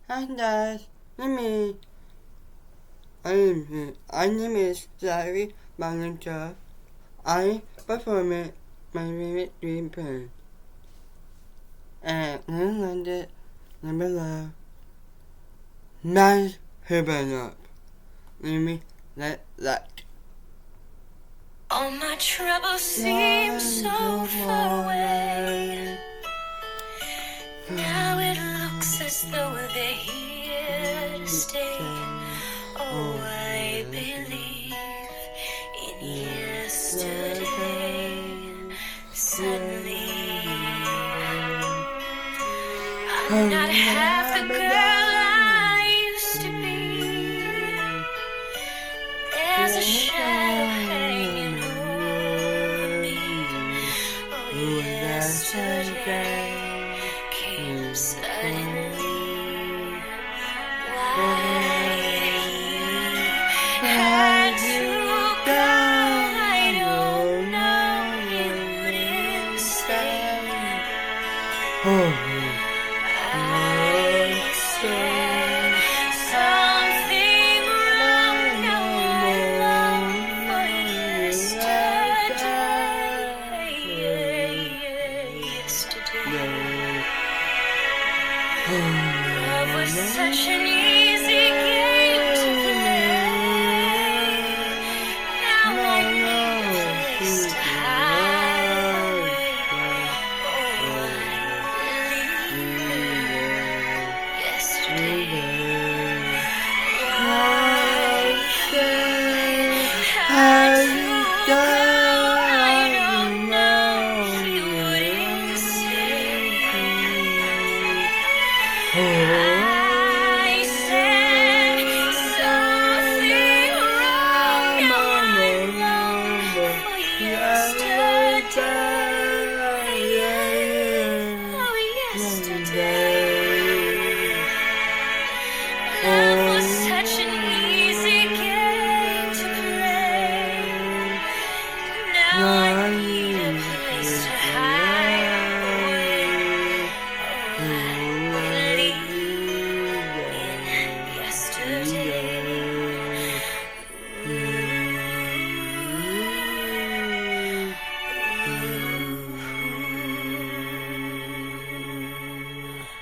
Hi guys, my name is Larry Manager. I perform my favorite dream plan. And I landed number love. Nice heaven up. Let me let that. All my troubles seem so far away. Now it looks as though they're here to stay. Oh, I believe in yesterday. Suddenly, I'm not half the girl I used to be. There's a shadow hanging over me. Oh, yesterday came suddenly. Why had to go? I don't know. You wouldn't say. I said something wrong. Now I long for yesterday. Love was such an easy game to play. Now I need a place to hide away. Oh, I believe yesterday. Why had you go? I don't know. You wouldn't say. I said something wrong. Now I long for yesterday. Oh, yesterday. Love was such an easy game to play. Now I need a place to hide away. Oh, I believe in yesterday.